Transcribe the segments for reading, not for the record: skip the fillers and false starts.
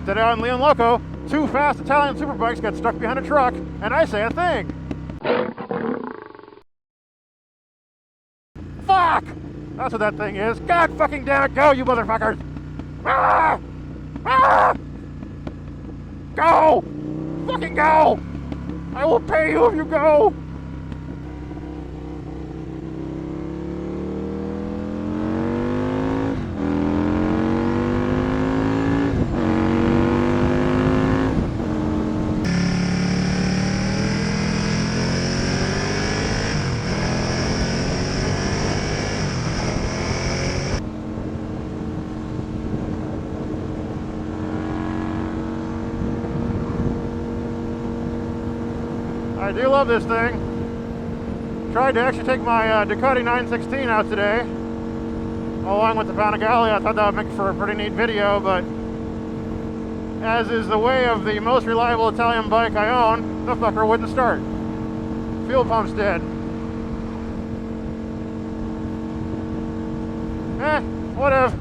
Today on Leon Loco, two fast Italian superbikes get stuck behind a truck, and I say a thing. Fuck! That's what that thing is. God fucking damn it, go, you motherfuckers! Ah! Ah! Go! Fucking go! I will pay you if you go! I do love this thing. Tried to actually take my Ducati 916 out today, along with the Panigale. I thought that would make for a pretty neat video, but as is the way of the most reliable Italian bike I own, the fucker wouldn't start. Fuel pump's dead. Whatever.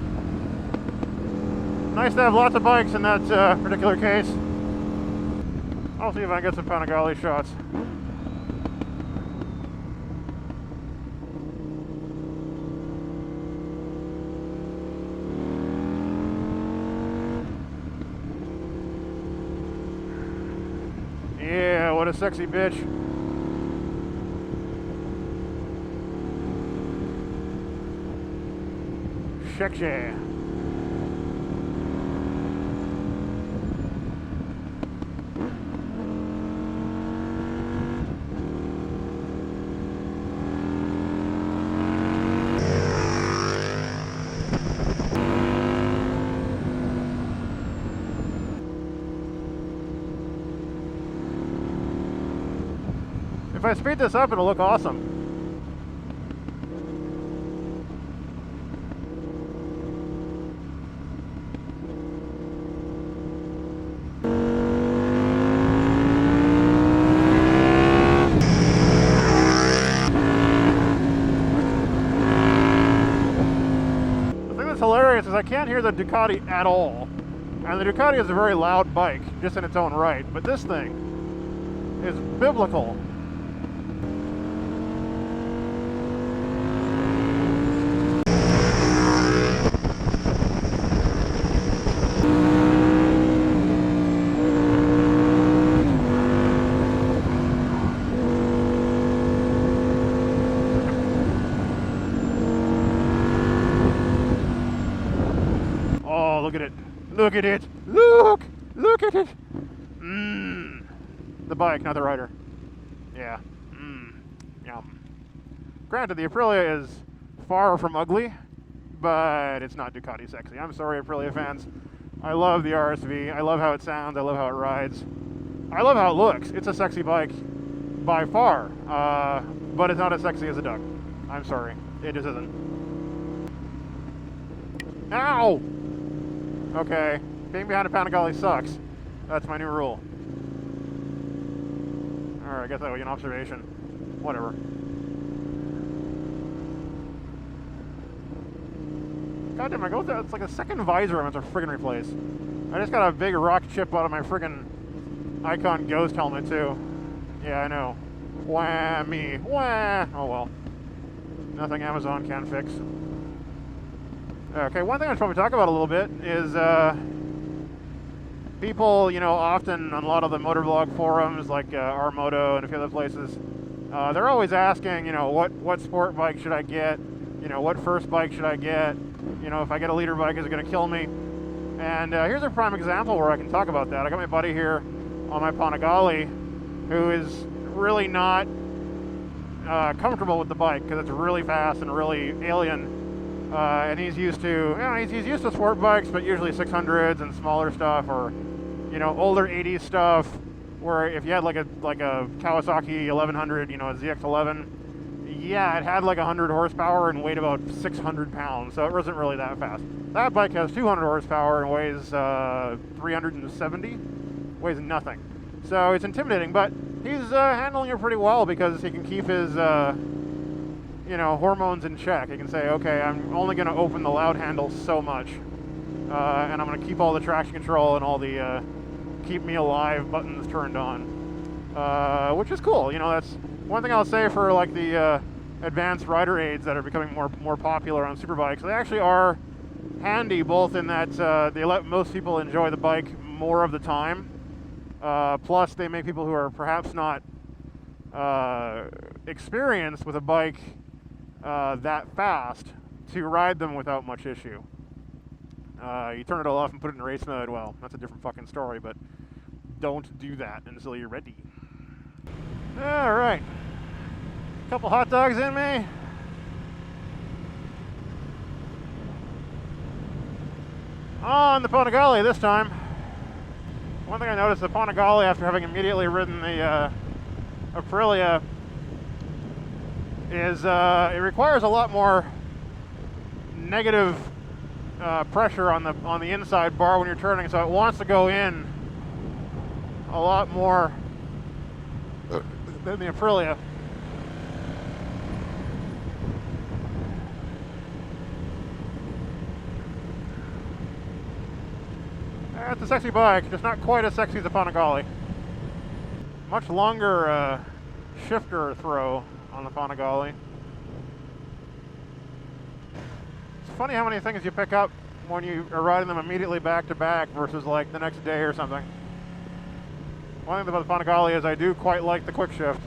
Nice to have lots of bikes in that particular case. I'll see if I can get some Panigale shots. Yeah, what a sexy bitch. Sexy. If I speed this up, it'll look awesome. The thing that's hilarious is I can't hear the Ducati at all. And the Ducati is a very loud bike, just in its own right, but this thing is biblical. Oh, look at it. Look at it. Look! Look at it! The bike, not the rider. Yeah. Yum. Granted, the Aprilia is far from ugly, but it's not Ducati sexy. I'm sorry, Aprilia fans. I love the RSV. I love how it sounds. I love how it rides. I love how it looks. It's a sexy bike by far, but it's not as sexy as a Duck. I'm sorry. It just isn't. Ow! Okay, being behind a Panigale sucks. That's my new rule. Alright, I guess that was an observation. Whatever. God damn, I go there. It's like a second visor I'm going to friggin' replace. I just got a big rock chip out of my friggin' Icon Ghost helmet, too. Yeah, I know. Whammy. Wah! Oh well. Nothing Amazon can't fix. Okay, one thing I should probably talk about a little bit is people, you know, often on a lot of the motorblog forums like Armoto and a few other places, they're always asking, you know, what sport bike should I get? You know, what first bike should I get? You know, if I get a leader bike, is it going to kill me? And here's a prime example where I can talk about that. I got my buddy here on my Panigale who is really not comfortable with the bike because it's really fast and really alien. And he's used to, you know, he's used to sport bikes, but usually 600s and smaller stuff, or, you know, older 80s stuff. Where if you had like a Kawasaki 1100, you know, a ZX11, yeah, it had like 100 horsepower and weighed about 600 pounds, so it wasn't really that fast. That bike has 200 horsepower and weighs 370, weighs nothing. So it's intimidating, but he's handling it pretty well because he can keep his you know, hormones in check. He can say, okay, I'm only going to open the loud handle so much. and I'm going to keep all the traction control and all the keep me alive buttons turned on, which is cool. You know, that's one thing I'll say for like the advanced rider aids that are becoming more popular on superbikes. They actually are handy, both in that they let most people enjoy the bike more of the time, plus they make people who are perhaps not experienced with a bike that fast to ride them without much issue. You turn it all off and put it in race mode, well, that's a different fucking story, but don't do that until you're ready. Alright, couple hot dogs in me. On the Panigale this time. One thing I noticed, the Panigale, after having immediately ridden the Aprilia, is it requires a lot more negative pressure on the inside bar when you're turning, so it wants to go in a lot more than the Aprilia. It's a sexy bike, just not quite as sexy as the Panigale. Much longer shifter throw on the Panigale. It's funny how many things you pick up when you are riding them immediately back to back versus like the next day or something. One thing about the Panigale is I do quite like the quick shift.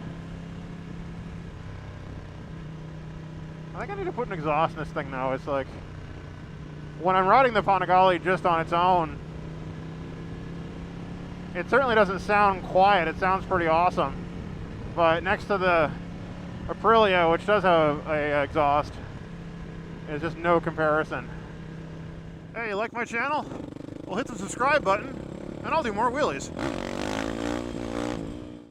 I think I need to put an exhaust in this thing now. It's like, when I'm riding the Panigale just on its own, it certainly doesn't sound quiet. It sounds pretty awesome. But next to the Aprilia, which does have a exhaust, is just no comparison. Hey, you like my channel? Well, hit the subscribe button, and I'll do more wheelies.